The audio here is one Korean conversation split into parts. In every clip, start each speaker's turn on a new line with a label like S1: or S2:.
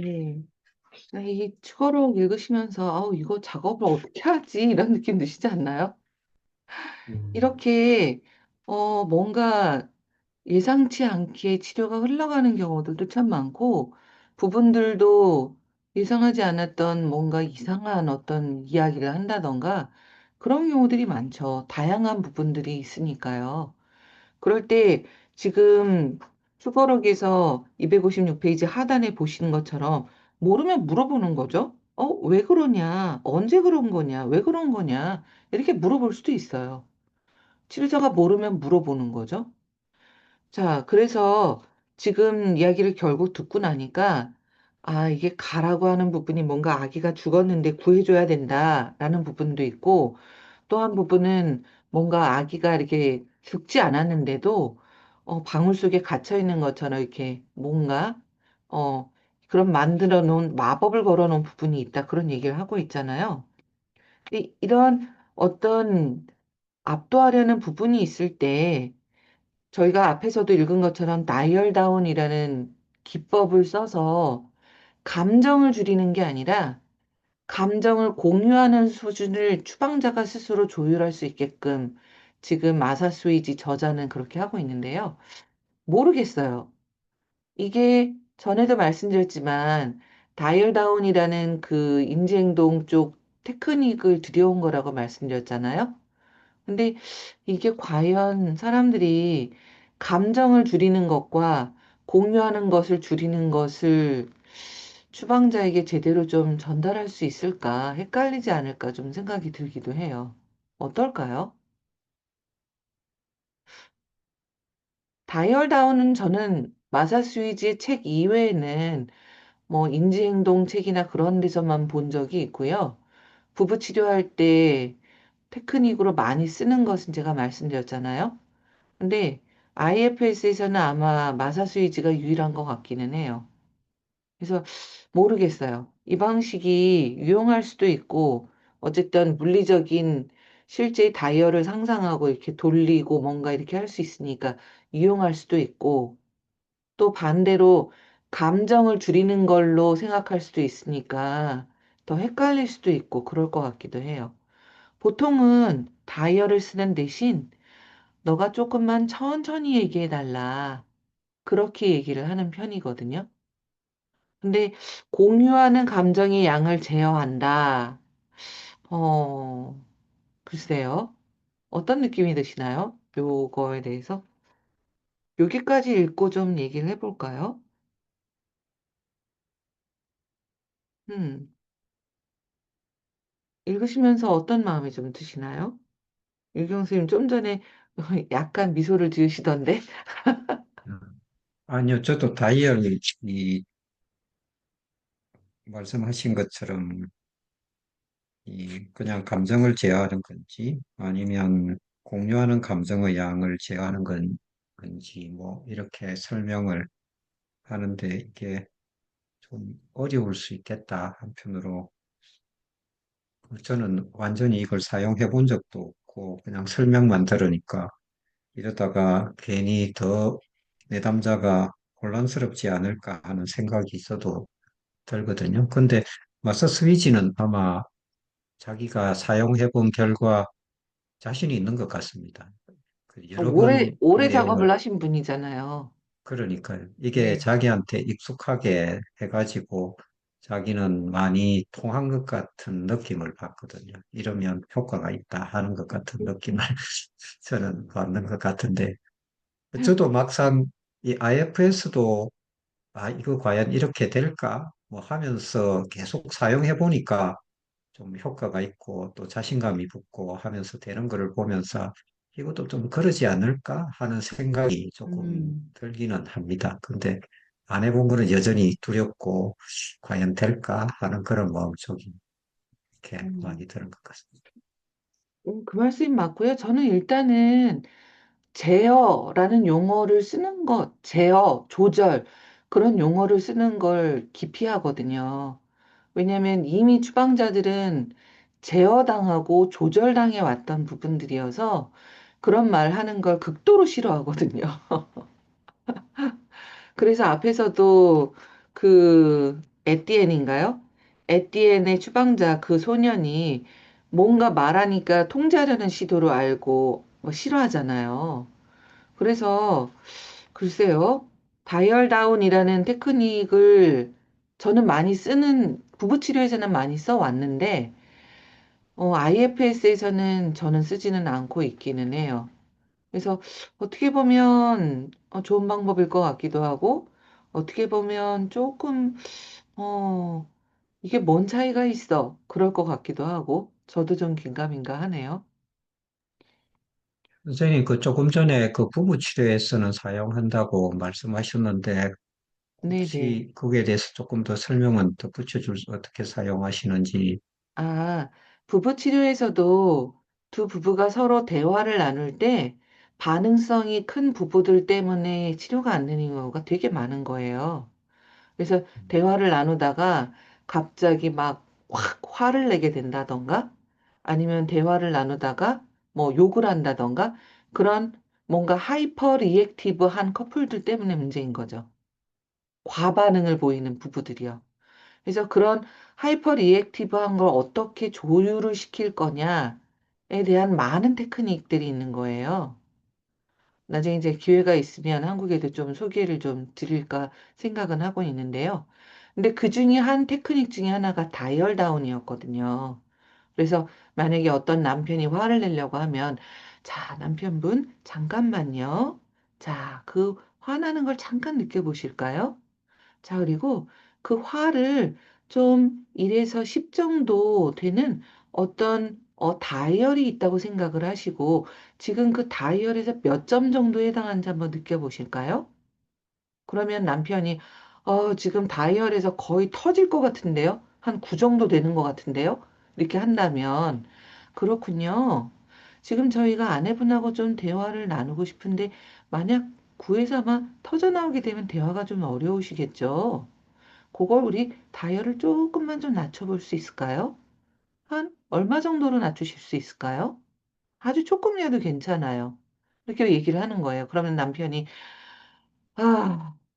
S1: 네. 이 추가로 읽으시면서, 아우, 이거 작업을 어떻게 하지? 이런 느낌 드시지 않나요?
S2: 음,
S1: 이렇게, 뭔가 예상치 않게 치료가 흘러가는 경우들도 참 많고, 부분들도 예상하지 않았던 뭔가 이상한 어떤 이야기를 한다던가, 그런 경우들이 많죠. 다양한 부분들이 있으니까요. 그럴 때 지금 추가록에서 256페이지 하단에 보시는 것처럼 모르면 물어보는 거죠. 왜 그러냐? 언제 그런 거냐? 왜 그런 거냐? 이렇게 물어볼 수도 있어요. 치료자가 모르면 물어보는 거죠. 자, 그래서 지금 이야기를 결국 듣고 나니까, 아, 이게 가라고 하는 부분이 뭔가 아기가 죽었는데 구해줘야 된다라는 부분도 있고, 또 한 부분은 뭔가 아기가 이렇게 죽지 않았는데도, 방울 속에 갇혀 있는 것처럼 이렇게 뭔가, 어, 그런 만들어 놓은, 마법을 걸어 놓은 부분이 있다. 그런 얘기를 하고 있잖아요. 이런 어떤 압도하려는 부분이 있을 때, 저희가 앞에서도 읽은 것처럼 다이얼다운이라는 기법을 써서 감정을 줄이는 게 아니라 감정을 공유하는 수준을 추방자가 스스로 조율할 수 있게끔 지금 마사스위지 저자는 그렇게 하고 있는데요. 모르겠어요. 이게 전에도 말씀드렸지만 다이얼다운이라는 그 인지행동 쪽 테크닉을 들여온 거라고 말씀드렸잖아요. 근데 이게 과연 사람들이 감정을 줄이는 것과 공유하는 것을 줄이는 것을 추방자에게 제대로 좀 전달할 수 있을까? 헷갈리지 않을까 좀 생각이 들기도 해요. 어떨까요? 다이얼다운은 저는 마사스위지의 책 이외에는 뭐 인지행동 책이나 그런 데서만 본 적이 있고요. 부부 치료할 때 테크닉으로 많이 쓰는 것은 제가 말씀드렸잖아요. 근데 IFS에서는 아마 마사스위지가 유일한 것 같기는 해요. 그래서 모르겠어요. 이 방식이 유용할 수도 있고, 어쨌든 물리적인 실제 다이얼을 상상하고 이렇게 돌리고 뭔가 이렇게 할 수 있으니까 유용할 수도 있고, 또 반대로 감정을 줄이는 걸로 생각할 수도 있으니까 더 헷갈릴 수도 있고 그럴 것 같기도 해요. 보통은 다이얼을 쓰는 대신 너가 조금만 천천히 얘기해 달라. 그렇게 얘기를 하는 편이거든요. 근데 공유하는 감정의 양을 제어한다. 어, 글쎄요. 어떤 느낌이 드시나요? 요거에 대해서? 여기까지 읽고 좀 얘기를 해볼까요? 음, 읽으시면서 어떤 마음이 좀 드시나요? 유경 선생님 좀 전에 약간 미소를 지으시던데?
S2: 아니요, 저도 다이어리 이 말씀하신 것처럼 이 그냥 감정을 제어하는 건지 아니면 공유하는 감정의 양을 제어하는 건지 뭐 이렇게 설명을 하는데 이게 좀 어려울 수 있겠다. 한편으로 저는 완전히 이걸 사용해 본 적도 없고 그냥 설명만 들으니까 이러다가 괜히 더 내담자가 혼란스럽지 않을까 하는 생각이 있어도 들거든요. 근데 마스터 스위치는 아마 자기가 사용해 본 결과 자신이 있는 것 같습니다. 여러
S1: 오래,
S2: 번 이
S1: 오래 작업을
S2: 내용을,
S1: 하신 분이잖아요.
S2: 그러니까요. 이게
S1: 네.
S2: 자기한테 익숙하게 해가지고 자기는 많이 통한 것 같은 느낌을 받거든요. 이러면 효과가 있다 하는 것 같은 느낌을 저는 받는 것 같은데, 저도 막상 이 IFS도 이거 과연 이렇게 될까? 뭐 하면서 계속 사용해 보니까 좀 효과가 있고 또 자신감이 붙고 하면서 되는 거를 보면서 이것도 좀 그러지 않을까 하는 생각이 조금
S1: 음,
S2: 들기는 합니다. 근데 안 해본 거는 여전히 두렵고 과연 될까 하는 그런 마음 좀 이렇게
S1: 음.
S2: 많이 드는 것 같습니다.
S1: 그 말씀이 맞고요. 저는 일단은 제어라는 용어를 쓰는 것, 제어, 조절, 그런 용어를 쓰는 걸 기피하거든요. 왜냐하면 이미 추방자들은 제어당하고 조절당해 왔던 부분들이어서 그런 말 하는 걸 극도로 싫어하거든요. 그래서 앞에서도 그 에띠엔인가요? 에띠엔의 추방자 그 소년이 뭔가 말하니까 통제하려는 시도로 알고 뭐 싫어하잖아요. 그래서 글쎄요, 다이얼다운이라는 테크닉을 저는 많이 쓰는 부부 치료에서는 많이 써왔는데 IFS에서는 저는 쓰지는 않고 있기는 해요. 그래서 어떻게 보면 좋은 방법일 것 같기도 하고 어떻게 보면 조금 어, 이게 뭔 차이가 있어? 그럴 것 같기도 하고, 저도 좀 긴가민가 하네요.
S2: 선생님, 그 조금 전에 그 부부 치료에서는 사용한다고 말씀하셨는데,
S1: 네네.
S2: 혹시 거기에 대해서 조금 더 설명은 덧붙여 어떻게 사용하시는지.
S1: 아, 부부 치료에서도 두 부부가 서로 대화를 나눌 때 반응성이 큰 부부들 때문에 치료가 안 되는 경우가 되게 많은 거예요. 그래서 대화를 나누다가 갑자기 막 확 화를 내게 된다던가 아니면 대화를 나누다가 뭐 욕을 한다던가 그런 뭔가 하이퍼 리액티브한 커플들 때문에 문제인 거죠. 과반응을 보이는 부부들이요. 그래서 그런 하이퍼 리액티브한 걸 어떻게 조율을 시킬 거냐에 대한 많은 테크닉들이 있는 거예요. 나중에 이제 기회가 있으면 한국에도 좀 소개를 좀 드릴까 생각은 하고 있는데요. 근데 그 중에 한 테크닉 중에 하나가 다이얼 다운이었거든요. 그래서 만약에 어떤 남편이 화를 내려고 하면, 자, 남편분, 잠깐만요. 자, 그 화나는 걸 잠깐 느껴보실까요? 자, 그리고 그 화를 좀 1에서 10 정도 되는 어떤 다이얼이 있다고 생각을 하시고 지금 그 다이얼에서 몇 점 정도에 해당하는지 한번 느껴보실까요? 그러면 남편이 지금 다이얼에서 거의 터질 것 같은데요? 한 9 정도 되는 것 같은데요? 이렇게 한다면 그렇군요. 지금 저희가 아내분하고 좀 대화를 나누고 싶은데 만약 9에서 아마 터져나오게 되면 대화가 좀 어려우시겠죠? 그걸 우리 다이얼을 조금만 좀 낮춰볼 수 있을까요? 한 얼마 정도로 낮추실 수 있을까요? 아주 조금이라도 괜찮아요. 이렇게 얘기를 하는 거예요. 그러면 남편이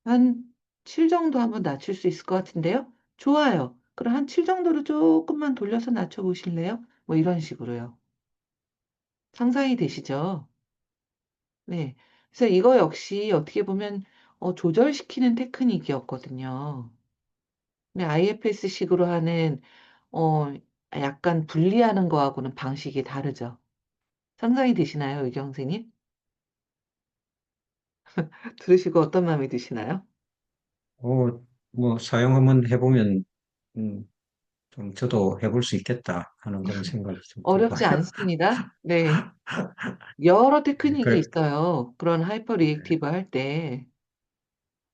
S1: 한 7 정도 한번 낮출 수 있을 것 같은데요? 좋아요. 그럼 한 7 정도로 조금만 돌려서 낮춰보실래요? 뭐 이런 식으로요. 상상이 되시죠? 네. 그래서 이거 역시 어떻게 보면 조절시키는 테크닉이었거든요. 근데 IFS식으로 하는 어, 약간 분리하는 거하고는 방식이 다르죠. 상상이 되시나요, 의경 선생님? 들으시고 어떤 마음이 드시나요?
S2: 어, 뭐, 사용 한번 해보면, 음, 좀 저도 해볼 수 있겠다 하는 그런 생각이 좀 들고요.
S1: 어렵지 않습니다. 네. 여러 테크닉이
S2: 그,
S1: 있어요. 그런 하이퍼 리액티브 할 때.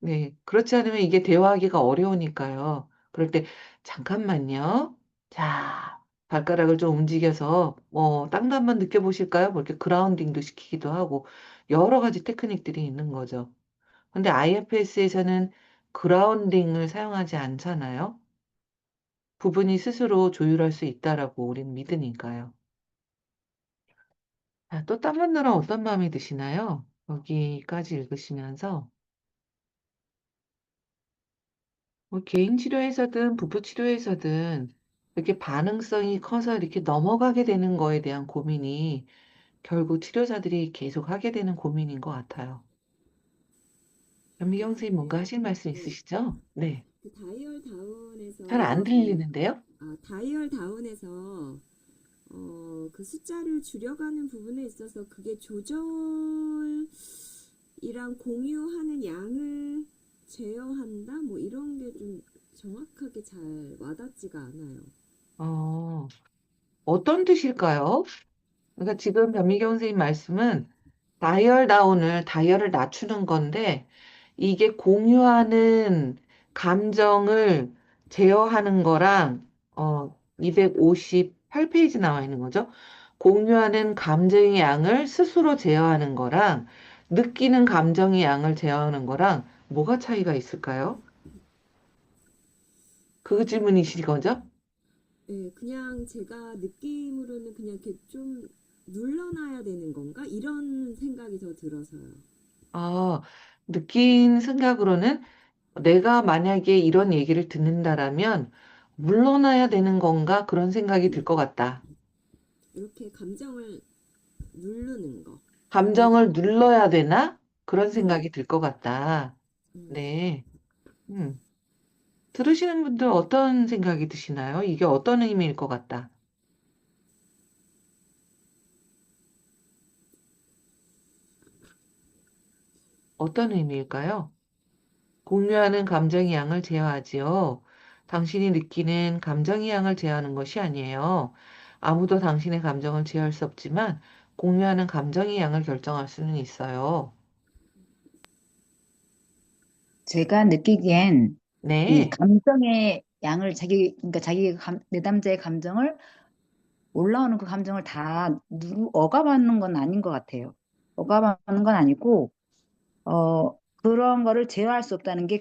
S1: 네. 그렇지 않으면 이게 대화하기가 어려우니까요. 그럴 때, 잠깐만요. 자, 발가락을 좀 움직여서, 땅도 한번 느껴보실까요? 뭐 이렇게 그라운딩도 시키기도 하고, 여러 가지 테크닉들이 있는 거죠. 근데 IFS에서는 그라운딩을 사용하지 않잖아요. 부분이 스스로 조율할 수 있다라고 우리는 믿으니까요. 아, 또 딴 분들은 어떤 마음이 드시나요? 여기까지 읽으시면서 뭐 개인 치료에서든 부부 치료에서든 이렇게 반응성이 커서 이렇게 넘어가게 되는 거에 대한 고민이 결국 치료자들이 계속 하게 되는 고민인 것 같아요. 현미경 선생님 뭔가 하실 말씀
S3: 네,
S1: 있으시죠? 네.
S3: 그 다이얼
S1: 잘 안
S3: 다운에서
S1: 들리는데요?
S3: 다이얼 다운에서 그 숫자를 줄여가는 부분에 있어서 그게 조절이랑 공유하는 양을 제어한다? 뭐 이런 게 좀 정확하게 잘 와닿지가 않아요.
S1: 어, 어떤 뜻일까요? 그러니까 지금 변미경 선생님 말씀은 다이얼을 낮추는 건데 이게 공유하는 감정을 제어하는 거랑 258페이지 나와 있는 거죠. 공유하는 감정의 양을 스스로 제어하는 거랑 느끼는 감정의 양을 제어하는 거랑 뭐가 차이가 있을까요? 그 질문이신 거죠?
S3: 네, 그냥 제가 느낌으로는 그냥 이렇게 좀 눌러놔야 되는 건가? 이런 생각이 더 들어서요.
S1: 아, 느낀 생각으로는 내가 만약에 이런 얘기를 듣는다라면 물러나야 되는 건가? 그런 생각이 들 것 같다.
S3: 이렇게 감정을 누르는 거. 내가
S1: 감정을 눌러야 되나? 그런
S3: 네.
S1: 생각이 들 것 같다.
S3: 음,
S1: 네. 음. 들으시는 분들 어떤 생각이 드시나요? 이게 어떤 의미일 것 같다. 어떤 의미일까요? 공유하는 감정의 양을 제어하지요. 당신이 느끼는 감정의 양을 제어하는 것이 아니에요. 아무도 당신의 감정을 제어할 수 없지만 공유하는 감정의 양을 결정할 수는 있어요.
S4: 제가 느끼기엔 이
S1: 네,
S4: 감정의 양을 그러니까 내담자의 감정을 올라오는 그 감정을 다 억압하는 건 아닌 것 같아요. 억압하는 건 아니고, 그런 거를 제어할 수 없다는 게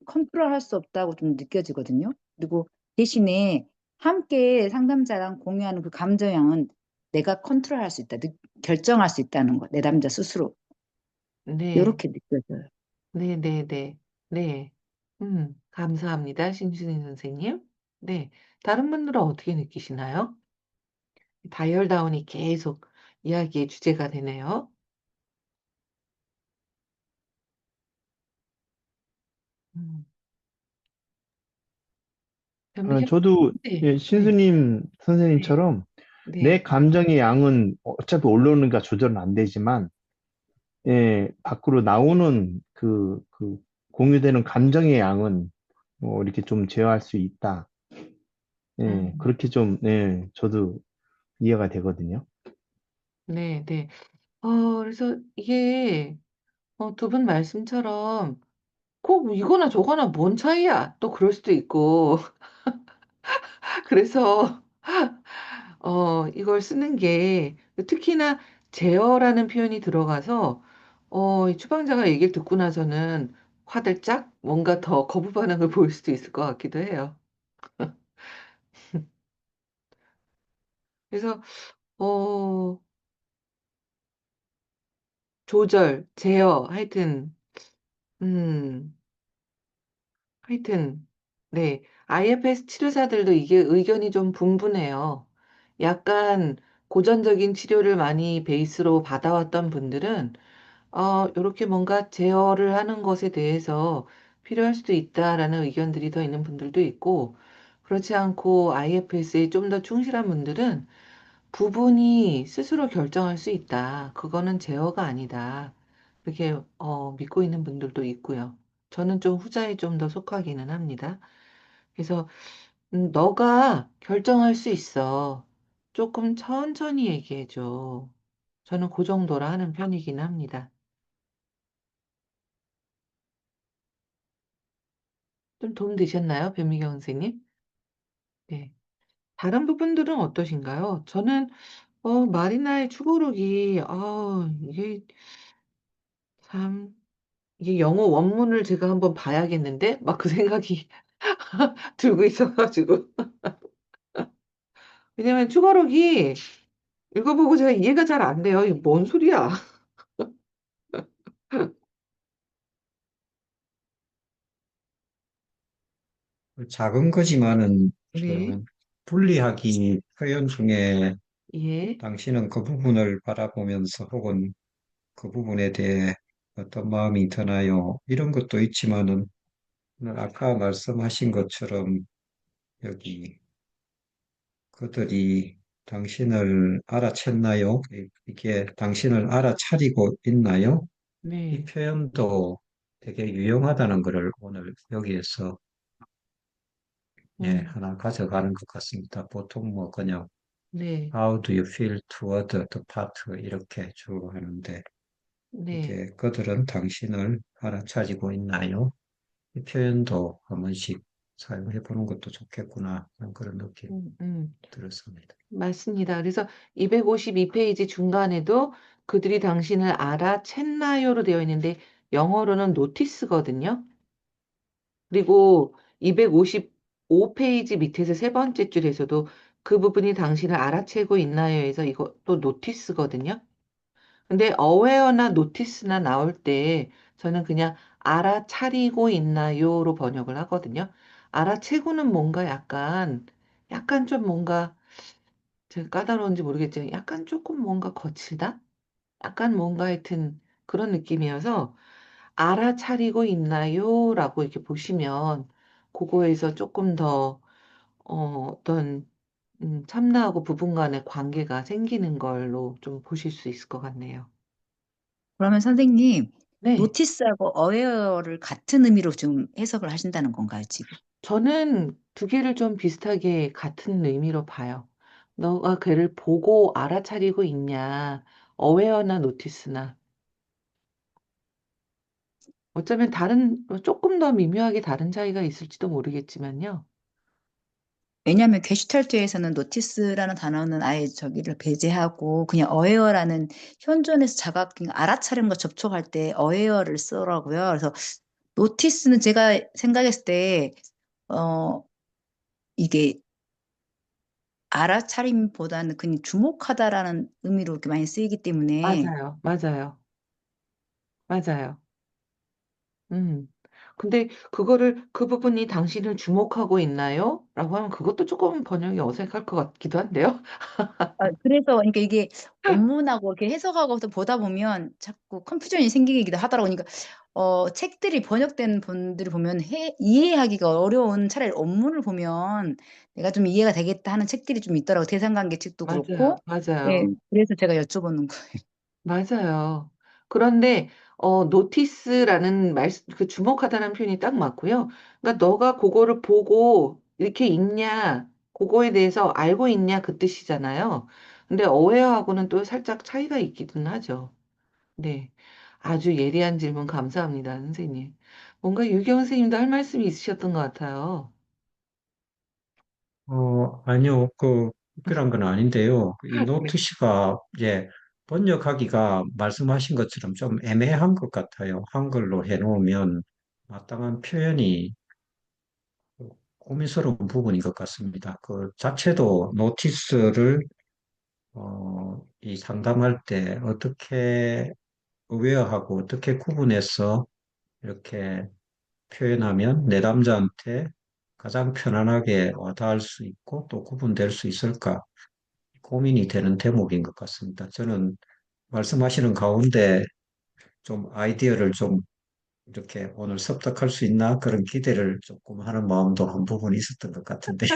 S4: 컨트롤할 수 없다고 좀 느껴지거든요. 그리고 대신에 함께 상담자랑 공유하는 그 감정 양은 내가 컨트롤할 수 있다, 결정할 수 있다는 거, 내담자 스스로.
S1: 네,
S4: 이렇게 느껴져요.
S1: 네, 네, 네, 네. 감사합니다, 신준희 선생님. 네, 다른 분들은 어떻게 느끼시나요? 다이얼다운이 계속 이야기의 주제가 되네요. 음, 변비경,
S5: 저도
S1: 네,
S5: 예,
S1: 네,
S5: 신수님
S1: 네,
S5: 선생님처럼 내
S1: 네,
S5: 감정의 양은 어차피 올라오니까 조절은 안 되지만, 예, 밖으로 나오는 그 공유되는 감정의 양은 이렇게 좀 제어할 수 있다. 예,
S1: 음,
S5: 그렇게 좀, 예, 저도 이해가 되거든요.
S1: 네, 네. 그래서 이게 두 분 말씀처럼 꼭 이거나 저거나 뭔 차이야? 또 그럴 수도 있고. 그래서 이걸 쓰는 게 특히나 제어라는 표현이 들어가서 이 추방자가 얘기를 듣고 나서는 화들짝 뭔가 더 거부 반응을 보일 수도 있을 것 같기도 해요. 그래서 어, 조절, 제어, 음, 하여튼, 네. IFS 치료사들도 이게 의견이 좀 분분해요. 약간 고전적인 치료를 많이 베이스로 받아왔던 분들은, 이렇게 뭔가 제어를 하는 것에 대해서 필요할 수도 있다라는 의견들이 더 있는 분들도 있고, 그렇지 않고 IFS에 좀 더 충실한 분들은 부분이 스스로 결정할 수 있다. 그거는 제어가 아니다. 그렇게 믿고 있는 분들도 있고요. 저는 좀 후자에 좀 더 속하기는 합니다. 그래서 너가 결정할 수 있어. 조금 천천히 얘기해 줘. 저는 그 정도라 하는 편이긴 합니다. 좀 도움 되셨나요, 변미경 선생님? 네. 다른 부분들은 어떠신가요? 저는 마리나의 추구룩이 이게 참 이게 영어 원문을 제가 한번 봐야겠는데 막 그 생각이 들고 있어가지고 왜냐면 추가록이 읽어보고 제가 이해가 잘 안 돼요. 이게 뭔 소리야?
S2: 작은 거지만은
S1: 네,
S2: 그 분리하기 표현 중에
S1: 예,
S2: 당신은 그 부분을 바라보면서 혹은 그 부분에 대해 어떤 마음이 드나요? 이런 것도 있지만은 아까 말씀하신 것처럼 여기 그들이 당신을 알아챘나요? 이게 당신을 알아차리고 있나요? 이
S1: 네,
S2: 표현도 되게 유용하다는 것을 오늘 여기에서 예,
S1: 음,
S2: 하나 가져가는 것 같습니다. 보통 뭐 그냥
S1: 네,
S2: How do you feel toward the part 이렇게 주로 하는데
S1: 네,
S2: 이게 그들은 당신을 알아차리고 있나요? 이 표현도 한 번씩 사용해 보는 것도 좋겠구나 하는 그런 느낌
S1: 음, 음,
S2: 들었습니다.
S1: 맞습니다. 그래서 252페이지 중간에도 그들이 당신을 알아챘나요로 되어 있는데 영어로는 노티스거든요. 그리고 255페이지 밑에서 세 번째 줄에서도 그 부분이 당신을 알아채고 있나요? 해서 이것도 노티스거든요. 근데 어웨어나 노티스나 나올 때 저는 그냥 알아차리고 있나요로 번역을 하거든요. 알아채고는 뭔가 약간 좀 뭔가 제가 까다로운지 모르겠지만 약간 조금 뭔가 거칠다? 약간 뭔가 하여튼 그런 느낌이어서 알아차리고 있나요라고 이렇게 보시면 그거에서 조금 더 어떤 참나하고 부분 간의 관계가 생기는 걸로 좀 보실 수 있을 것 같네요.
S4: 그러면 선생님,
S1: 네.
S4: 노티스하고 어웨어를 같은 의미로 좀 해석을 하신다는 건가요, 지금?
S1: 저는 두 개를 좀 비슷하게 같은 의미로 봐요. 너가 걔를 보고 알아차리고 있냐, 어웨어나 노티스나. 어쩌면 조금 더 미묘하게 다른 차이가 있을지도 모르겠지만요.
S4: 왜냐하면 게슈탈트에서는 노티스라는 단어는 아예 저기를 배제하고 그냥 어웨어라는 현존에서 그러니까 알아차림과 접촉할 때 어웨어를 쓰더라고요. 그래서 노티스는 제가 생각했을 때 어, 이게 알아차림보다는 그냥 주목하다라는 의미로 이렇게 많이 쓰이기 때문에
S1: 맞아요. 맞아요. 맞아요. 음. 근데 그 부분이 당신을 주목하고 있나요? 라고 하면 그것도 조금 번역이 어색할 것 같기도 한데요.
S4: 그래서 그러니까 이게 원문하고 이렇게 해석하고서 보다 보면 자꾸 컨퓨전이 생기기도 하더라고요. 그러니까 책들이 번역된 분들이 보면 이해하기가 어려운 차라리 원문을 보면 내가 좀 이해가 되겠다 하는 책들이 좀 있더라고요. 대상관계 책도
S1: 맞아요.
S4: 그렇고. 예,
S1: 맞아요.
S4: 그래서 제가 여쭤보는 거예요.
S1: 맞아요. 그런데 노티스라는 그 주목하다는 표현이 딱 맞고요. 그러니까 너가 그거를 보고 이렇게 읽냐, 그거에 대해서 알고 있냐 그 뜻이잖아요. 근데 어웨어하고는 또 살짝 차이가 있기는 하죠. 네. 아주 예리한 질문 감사합니다, 선생님. 뭔가 유경 선생님도 할 말씀이 있으셨던 것 같아요.
S2: 아니요, 특별한 건 아닌데요. 이
S1: 네.
S2: 노트시가, 예, 번역하기가 말씀하신 것처럼 좀 애매한 것 같아요. 한글로 해놓으면 마땅한 표현이 고민스러운 부분인 것 같습니다. 그 자체도 노티스를, 이 상담할 때 어떻게 어웨어하고 어떻게 구분해서 이렇게 표현하면 내담자한테 가장 편안하게 와닿을 수 있고 또 구분될 수 있을까 고민이 되는 대목인 것 같습니다. 저는 말씀하시는 가운데 좀 아이디어를 좀 이렇게 오늘 섭득할 수 있나 그런 기대를 조금 하는 마음도 한 부분 있었던 것 같은데요.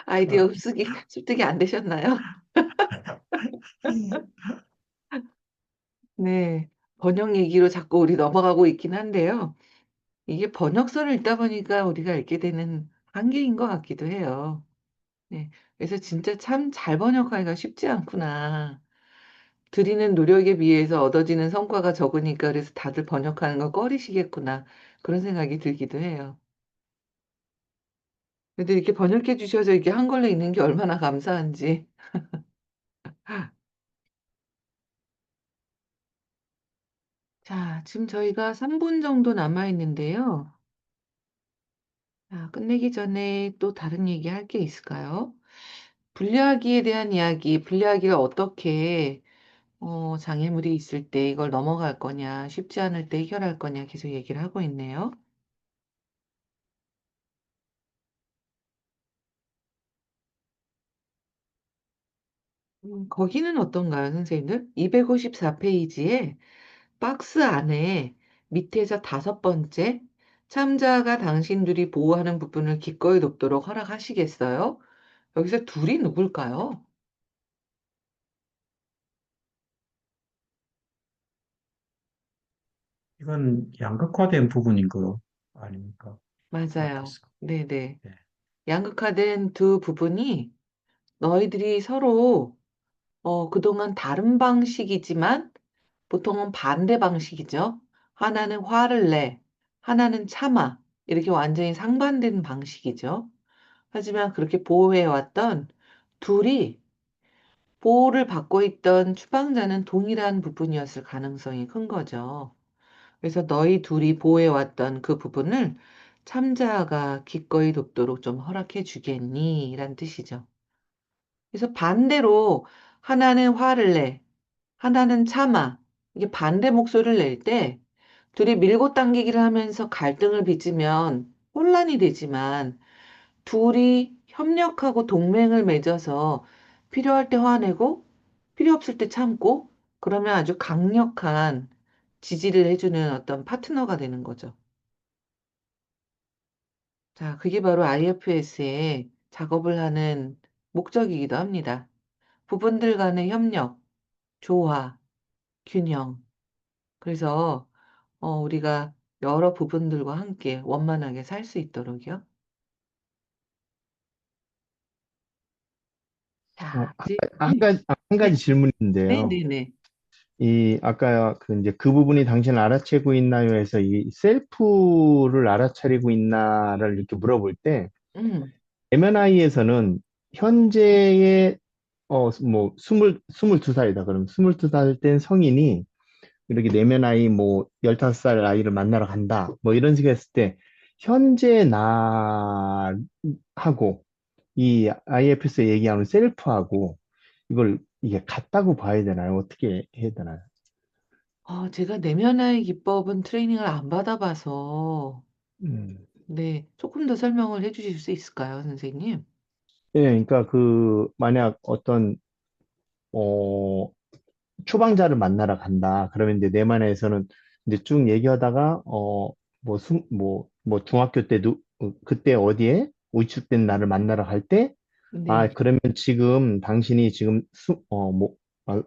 S1: 아이디어 습득이 안 되셨나요? 네. 번역 얘기로 자꾸 우리 넘어가고 있긴 한데요. 이게 번역서를 읽다 보니까 우리가 읽게 되는 한계인 것 같기도 해요. 네. 그래서 진짜 참 잘 번역하기가 쉽지 않구나. 들이는 노력에 비해서 얻어지는 성과가 적으니까 그래서 다들 번역하는 거 꺼리시겠구나. 그런 생각이 들기도 해요. 근데 이렇게 번역해 주셔서 이렇게 한글로 읽는 게 얼마나 감사한지. 자, 지금 저희가 3분 정도 남아 있는데요. 끝내기 전에 또 다른 얘기 할 게 있을까요? 분리하기에 대한 이야기, 분리하기를 어떻게 장애물이 있을 때 이걸 넘어갈 거냐, 쉽지 않을 때 해결할 거냐 계속 얘기를 하고 있네요. 거기는 어떤가요, 선생님들? 254페이지에 박스 안에 밑에서 다섯 번째, 참자가 당신들이 보호하는 부분을 기꺼이 돕도록 허락하시겠어요? 여기서 둘이 누굴까요?
S2: 이건 양극화된 부분인 거 아닙니까?
S1: 맞아요.
S2: 앞에서.
S1: 네네.
S2: 예.
S1: 양극화된 두 부분이 너희들이 서로 그동안 다른 방식이지만 보통은 반대 방식이죠. 하나는 화를 내, 하나는 참아. 이렇게 완전히 상반된 방식이죠. 하지만 그렇게 보호해왔던 둘이 보호를 받고 있던 추방자는 동일한 부분이었을 가능성이 큰 거죠. 그래서 너희 둘이 보호해왔던 그 부분을 참자가 기꺼이 돕도록 좀 허락해 주겠니? 라는 뜻이죠. 그래서 반대로 하나는 화를 내, 하나는 참아. 이게 반대 목소리를 낼 때 둘이 밀고 당기기를 하면서 갈등을 빚으면 혼란이 되지만 둘이 협력하고 동맹을 맺어서 필요할 때 화내고 필요 없을 때 참고 그러면 아주 강력한 지지를 해주는 어떤 파트너가 되는 거죠. 자, 그게 바로 IFS의 작업을 하는 목적이기도 합니다. 부분들 간의 협력, 조화, 균형. 그래서 우리가 여러 부분들과 함께 원만하게 살 수 있도록요. 자, 이제 네,
S5: 한
S1: 네,
S5: 가지
S1: 네,
S5: 질문인데요.
S1: 네, 네.
S5: 이 아까 그 이제 그 부분이 당신을 알아채고 있나요? 해서 이 셀프를 알아차리고 있나를 이렇게 물어볼 때
S1: 음,
S5: MNI에서는 현재의 뭐 22살이다. 그럼 22살 된 성인이 이렇게 내면 아이 뭐 15살 아이를 만나러 간다. 뭐 이런 식으로 했을 때 현재 나하고 이 IF에서 얘기하는 셀프하고 이걸 이게 같다고 봐야 되나요? 어떻게 해야 되나요?
S1: 제가 내면화의 기법은 트레이닝을 안 받아봐서,
S5: 음.
S1: 네, 조금 더 설명을 해주실 수 있을까요, 선생님?
S5: 예, 그러니까 그 만약 어떤 어 추방자를 만나러 간다. 그러면 이제 내만에서는 이제 쭉 얘기하다가 뭐 중학교 때도 그때 어디에 위축된 나를 만나러 갈 때, 아,
S1: 네,
S5: 그러면 지금 당신이 지금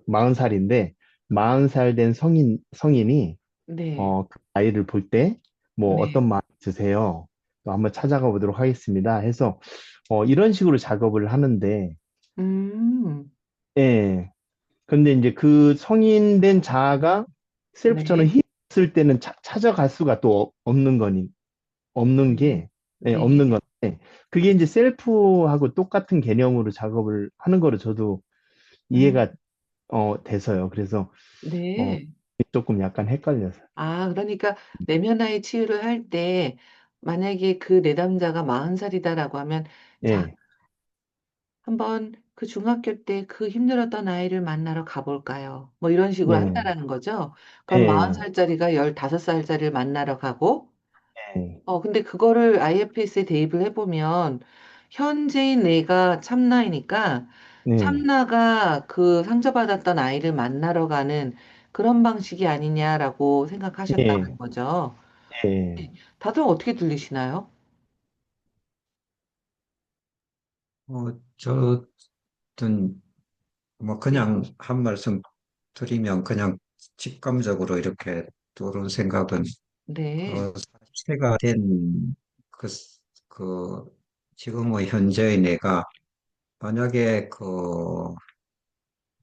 S5: 40살인데 40살 된 성인이
S1: 네,
S5: 그 아이를 볼 때 뭐
S1: 네.
S5: 어떤 마음이 드세요? 또 한번 찾아가 보도록 하겠습니다. 해서 이런 식으로 작업을 하는데,
S1: 음,
S5: 예. 근데 이제 그 성인 된 자아가 셀프처럼
S1: 네,
S5: 힘이 없을 때는 찾아갈 수가 또 없는 게, 예,
S1: 네,
S5: 없는 건데, 그게 이제 셀프하고 똑같은 개념으로 작업을 하는 거로 저도
S1: 음,
S5: 이해가, 돼서요. 그래서, 어,
S1: 네.
S5: 조금 약간 헷갈려서.
S1: 아, 그러니까 내면화의 치유를 할 때, 만약에 그 내담자가 40살이다라고 하면, 자,
S5: 예,
S1: 한번 그 중학교 때 그 힘들었던 아이를 만나러 가볼까요? 뭐 이런 식으로
S5: 예,
S1: 한다라는 거죠. 그럼
S5: 예,
S1: 40살짜리가 15살짜리를 만나러 가고,
S5: 예,
S1: 근데 그거를 IFS에 대입을 해보면, 현재인 내가 참나이니까,
S5: 예,
S1: 참나가 그 상처받았던 아이를 만나러 가는 그런 방식이 아니냐라고
S5: 예,
S1: 생각하셨다는 거죠.
S5: 예,
S1: 네. 다들 어떻게 들리시나요?
S2: 저는 뭐
S1: 네.
S2: 그냥 한 말씀 드리면 그냥 직감적으로 이렇게 들은 생각은
S1: 네.
S2: 사체가 된 그, 그 지금의 현재의 내가 만약에 그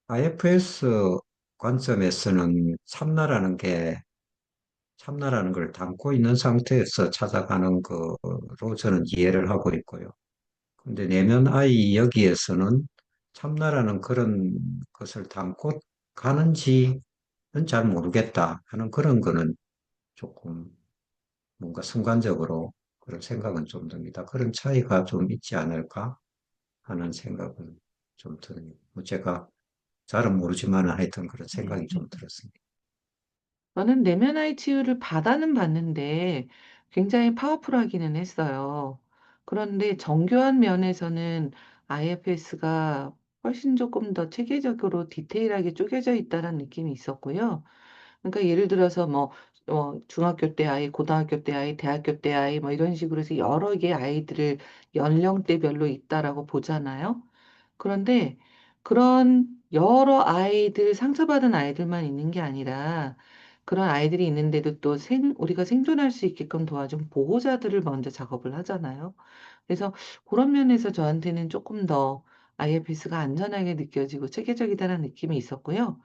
S2: IFS 관점에서는 참나라는 걸 담고 있는 상태에서 찾아가는 거로 저는 이해를 하고 있고요. 근데 내면 아이 여기에서는 참나라는 그런 것을 담고 가는지는 잘 모르겠다 하는 그런 거는 조금 뭔가 순간적으로 그런 생각은 좀 듭니다. 그런 차이가 좀 있지 않을까 하는 생각은 좀 드네요. 뭐 제가 잘은 모르지만 하여튼 그런
S1: 네.
S2: 생각이 좀 들었습니다.
S1: 저는 내면의 치유를 받아는 봤는데 굉장히 파워풀하기는 했어요. 그런데 정교한 면에서는 IFS가 훨씬 조금 더 체계적으로 디테일하게 쪼개져 있다는 느낌이 있었고요. 그러니까 예를 들어서 뭐 중학교 때 아이, 고등학교 때 아이, 대학교 때 아이 뭐 이런 식으로 해서 여러 개의 아이들을 연령대별로 있다라고 보잖아요. 그런데 그런 여러 아이들, 상처받은 아이들만 있는 게 아니라 그런 아이들이 있는데도 또 우리가 생존할 수 있게끔 도와준 보호자들을 먼저 작업을 하잖아요. 그래서 그런 면에서 저한테는 조금 더 IFS가 안전하게 느껴지고 체계적이다는 느낌이 있었고요.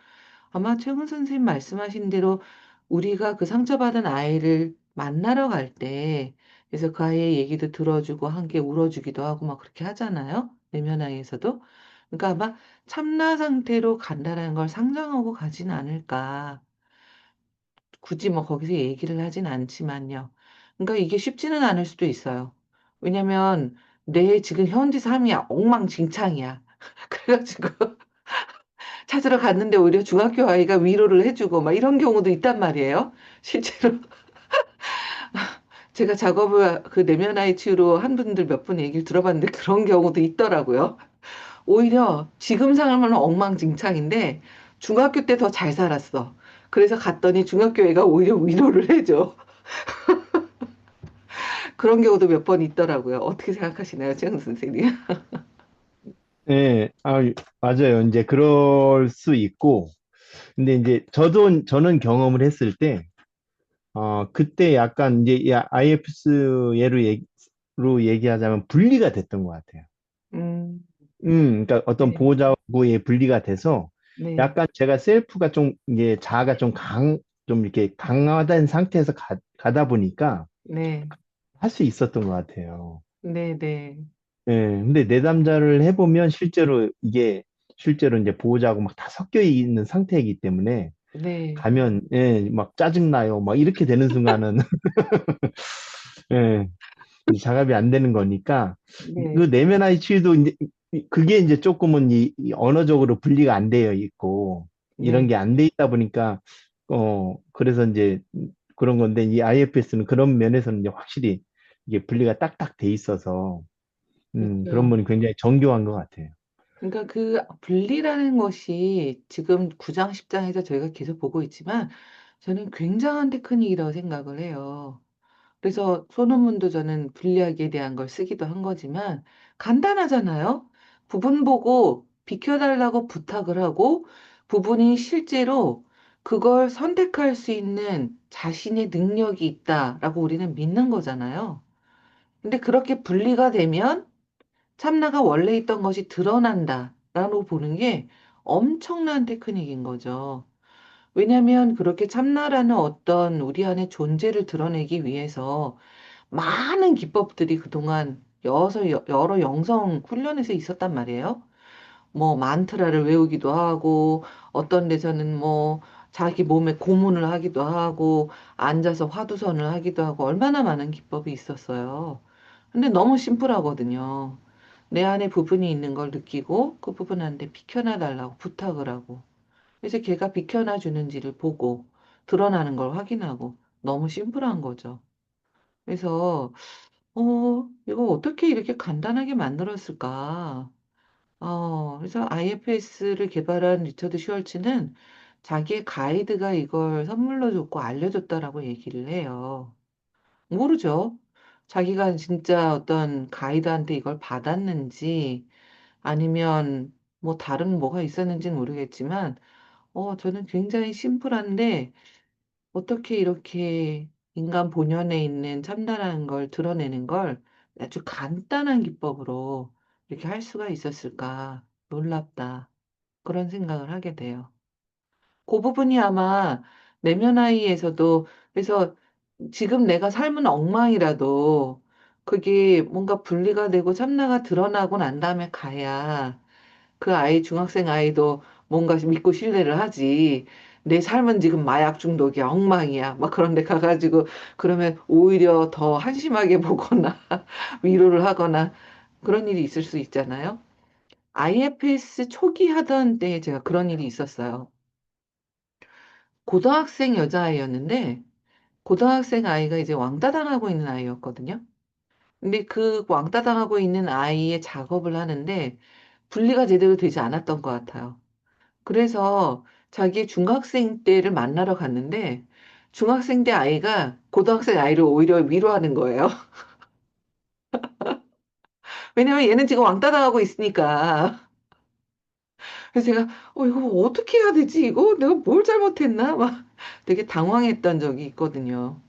S1: 아마 최근 선생님 말씀하신 대로 우리가 그 상처받은 아이를 만나러 갈 때, 그래서 그 아이의 얘기도 들어주고 함께 울어주기도 하고 막 그렇게 하잖아요. 내면 아이에서도. 그러니까 아마 참나 상태로 간다는 걸 상정하고 가진 않을까. 굳이 뭐 거기서 얘기를 하진 않지만요. 그러니까 이게 쉽지는 않을 수도 있어요. 왜냐면 내 지금 현재 삶이 엉망진창이야. 그래가지고 찾으러 갔는데 오히려 중학교 아이가 위로를 해주고 막 이런 경우도 있단 말이에요. 실제로 제가 작업을 그 내면 아이 치유로 한 분들 몇 분 얘기를 들어봤는데 그런 경우도 있더라고요. 오히려 지금 상황은 엉망진창인데 중학교 때 더 잘 살았어. 그래서 갔더니 중학교 애가 오히려 위로를 해줘. 그런 경우도 몇 번 있더라고요. 어떻게 생각하시나요, 최영 선생님?
S5: 예, 맞아요. 이제 그럴 수 있고, 근데 이제 저는 경험을 했을 때, 그때 약간 이제 이 IFS 예로 얘기하자면 분리가 됐던 것 같아요.
S1: 음,
S5: 그러니까 어떤
S1: 네,
S5: 보호자하고의 분리가 돼서
S1: 네,
S5: 약간 제가 셀프가 좀, 이게 자아가 좀 이렇게 강화된 상태에서 가다 보니까
S1: 네,
S5: 할 수 있었던 것 같아요.
S1: 네, 네,
S5: 예, 근데 내담자를 해보면 실제로 이제 보호자하고 막 다 섞여 있는 상태이기 때문에
S1: 네,
S5: 가면, 예, 막 짜증나요. 막 이렇게 되는 순간은, 예, 이제 작업이 안 되는 거니까 그
S1: 네,
S5: 내면 IQ도 이제 그게 이제 조금은 이 언어적으로 분리가 안 되어 있고 이런
S1: 네.
S5: 게 안 돼 있다 보니까 그래서 이제 그런 건데 이 IFS는 그런 면에서는 이제 확실히 이게 분리가 딱딱 돼 있어서 그런
S1: 그렇죠.
S5: 부분이 굉장히 정교한 것 같아요.
S1: 그러니까 그 분리라는 것이 지금 9장, 10장에서 저희가 계속 보고 있지만 저는 굉장한 테크닉이라고 생각을 해요. 그래서 소논문도 저는 분리하기에 대한 걸 쓰기도 한 거지만 간단하잖아요. 부분 보고 비켜달라고 부탁을 하고 부분이 실제로 그걸 선택할 수 있는 자신의 능력이 있다라고 우리는 믿는 거잖아요. 근데 그렇게 분리가 되면 참나가 원래 있던 것이 드러난다라고 보는 게 엄청난 테크닉인 거죠. 왜냐하면 그렇게 참나라는 어떤 우리 안의 존재를 드러내기 위해서 많은 기법들이 그동안 여러 영성 훈련에서 있었단 말이에요. 뭐 만트라를 외우기도 하고 어떤 데서는 뭐 자기 몸에 고문을 하기도 하고 앉아서 화두선을 하기도 하고 얼마나 많은 기법이 있었어요. 근데 너무 심플하거든요. 내 안에 부분이 있는 걸 느끼고 그 부분한테 비켜나 달라고 부탁을 하고 이제 걔가 비켜나 주는지를 보고 드러나는 걸 확인하고 너무 심플한 거죠. 그래서 이거 어떻게 이렇게 간단하게 만들었을까? 그래서 IFS를 개발한 리처드 슈얼츠는 자기의 가이드가 이걸 선물로 줬고 알려줬다라고 얘기를 해요. 모르죠. 자기가 진짜 어떤 가이드한테 이걸 받았는지 아니면 뭐 다른 뭐가 있었는지는 모르겠지만, 저는 굉장히 심플한데 어떻게 이렇게 인간 본연에 있는 참다라는 걸 드러내는 걸 아주 간단한 기법으로 이렇게 할 수가 있었을까? 놀랍다. 그런 생각을 하게 돼요. 그 부분이 아마 내면아이에서도 그래서 지금 내가 삶은 엉망이라도 그게 뭔가 분리가 되고 참나가 드러나고 난 다음에 가야 그 아이, 중학생 아이도 뭔가 믿고 신뢰를 하지. 내 삶은 지금 마약 중독이야, 엉망이야. 막 그런 데 가가지고, 그러면 오히려 더 한심하게 보거나, 위로를 하거나, 그런 일이 있을 수 있잖아요. IFS 초기 하던 때에 제가 그런 일이 있었어요. 고등학생 여자아이였는데, 고등학생 아이가 이제 왕따 당하고 있는 아이였거든요. 근데 그 왕따 당하고 있는 아이의 작업을 하는데, 분리가 제대로 되지 않았던 것 같아요. 그래서 자기 중학생 때를 만나러 갔는데 중학생 때 아이가 고등학생 아이를 오히려 위로하는 거예요. 왜냐면 얘는 지금 왕따 당하고 있으니까. 그래서 제가 이거 어떻게 해야 되지? 이거 내가 뭘 잘못했나? 막 되게 당황했던 적이 있거든요.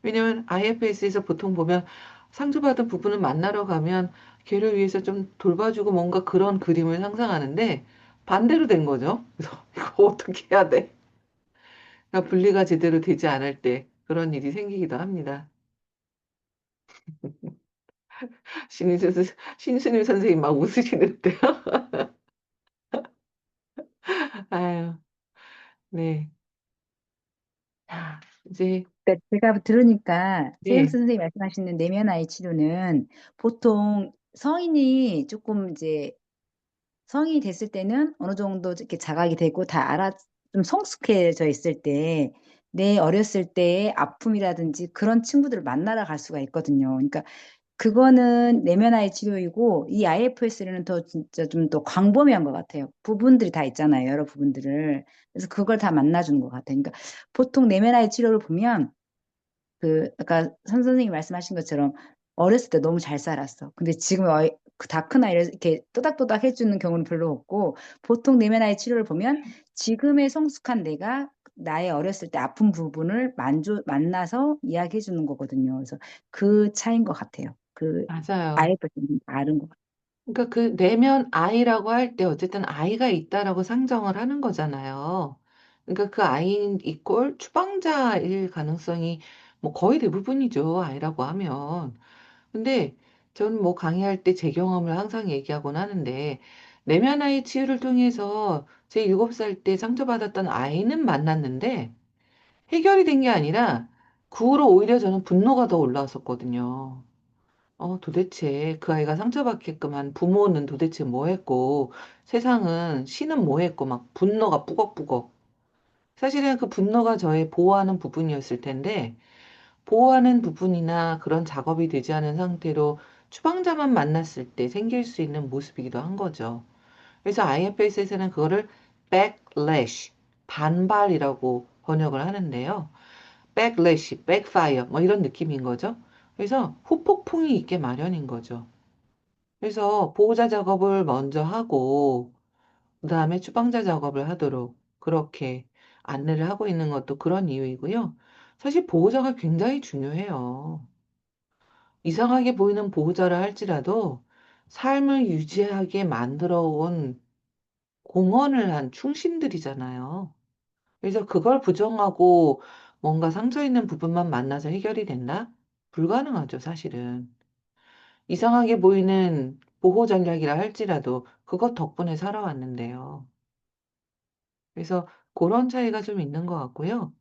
S1: 왜냐면 IFS에서 보통 보면 상처받은 부분을 만나러 가면 걔를 위해서 좀 돌봐주고 뭔가 그런 그림을 상상하는데 반대로 된 거죠. 그래서 이거 어떻게 해야 돼? 그러니까 분리가 제대로 되지 않을 때 그런 일이 생기기도 합니다. 신승, 신승윤 선생님 막 웃으시는데요. 아유, 네. 자, 이제,
S4: 그러니까 제가 들으니까 최영수
S1: 네,
S4: 선생님이 말씀하시는 내면 아이 치료는 보통 성인이 조금 이제 성인이 됐을 때는 어느 정도 이렇게 자각이 되고 다 좀 성숙해져 있을 때 내 어렸을 때의 아픔이라든지 그런 친구들을 만나러 갈 수가 있거든요. 그러니까 그거는 내면화의 치료이고 이 IFS는 더 진짜 좀 더 광범위한 것 같아요. 부분들이 다 있잖아요. 여러 부분들을. 그래서 그걸 다 만나주는 것 같아요. 그러니까 보통 내면화의 치료를 보면 아까 선생님이 말씀하신 것처럼 어렸을 때 너무 잘 살았어. 근데 지금 다 큰 아이를 이렇게 또닥또닥 해주는 경우는 별로 없고, 보통 내면 아이 치료를 보면 지금의 성숙한 내가 나의 어렸을 때 아픈 부분을 만나서 이야기해 주는 거거든요. 그래서 그 차이인 것 같아요.
S1: 맞아요.
S4: 아이가 좀 다른 것 같아요.
S1: 그러니까 그 내면 아이라고 할 때 어쨌든 아이가 있다라고 상정을 하는 거잖아요. 그러니까 그 아이인 이꼴 추방자일 가능성이 뭐 거의 대부분이죠. 아이라고 하면. 근데 저는 뭐 강의할 때 제 경험을 항상 얘기하곤 하는데 내면 아이 치유를 통해서 제 7살 때 상처받았던 아이는 만났는데 해결이 된 게 아니라 그 후로 오히려 저는 분노가 더 올라왔었거든요. 도대체 그 아이가 상처받게끔 한 부모는 도대체 뭐 했고, 세상은, 신은 뭐 했고, 막 분노가 뿌걱뿌걱. 사실은 그 분노가 저의 보호하는 부분이었을 텐데, 보호하는 부분이나 그런 작업이 되지 않은 상태로 추방자만 만났을 때 생길 수 있는 모습이기도 한 거죠. 그래서 IFS에서는 그거를 backlash, 반발이라고 번역을 하는데요. backlash, backfire, 뭐 이런 느낌인 거죠. 그래서 후폭풍이 있게 마련인 거죠. 그래서 보호자 작업을 먼저 하고, 그 다음에 추방자 작업을 하도록 그렇게 안내를 하고 있는 것도 그런 이유이고요. 사실 보호자가 굉장히 중요해요. 이상하게 보이는 보호자라 할지라도 삶을 유지하게 만들어 온 공헌을 한 충신들이잖아요. 그래서 그걸 부정하고 뭔가 상처 있는 부분만 만나서 해결이 된다? 불가능하죠, 사실은. 이상하게 보이는 보호 전략이라 할지라도 그것 덕분에 살아왔는데요. 그래서 그런 차이가 좀 있는 것 같고요.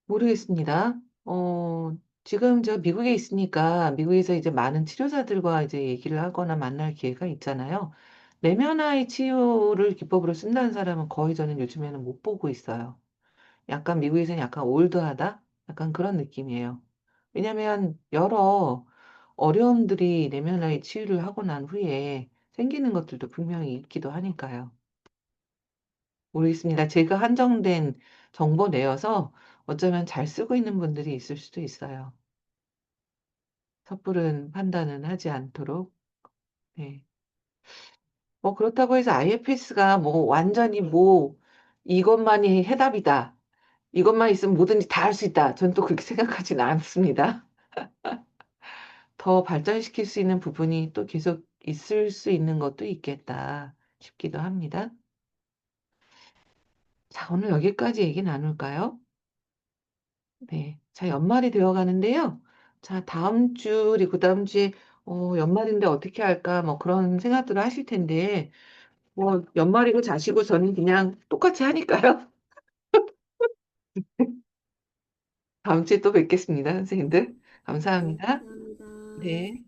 S1: 모르겠습니다. 지금 저 미국에 있으니까 미국에서 이제 많은 치료사들과 이제 얘기를 하거나 만날 기회가 있잖아요. 내면화의 치유를 기법으로 쓴다는 사람은 거의 저는 요즘에는 못 보고 있어요. 약간 미국에서는 약간 올드하다? 약간 그런 느낌이에요. 왜냐면 여러 어려움들이 내면화의 치유를 하고 난 후에 생기는 것들도 분명히 있기도 하니까요. 모르겠습니다. 제가 한정된 정보 내어서 어쩌면 잘 쓰고 있는 분들이 있을 수도 있어요. 섣부른 판단은 하지 않도록. 네. 뭐 그렇다고 해서 IFS가 뭐 완전히 뭐 이것만이 해답이다. 이것만 있으면 뭐든지 다 할 수 있다. 전 또 그렇게 생각하지는 않습니다. 더 발전시킬 수 있는 부분이 또 계속 있을 수 있는 것도 있겠다 싶기도 합니다. 자, 오늘 여기까지 얘기 나눌까요? 네. 자, 연말이 되어 가는데요. 자, 다음 주, 그리고 다음 주에, 연말인데 어떻게 할까? 뭐 그런 생각들을 하실 텐데, 뭐, 연말이고 자시고 저는 그냥 똑같이 하니까요. 다음 주에 또 뵙겠습니다, 선생님들.
S3: 네,
S1: 감사합니다.
S3: 감사합니다.
S1: 네.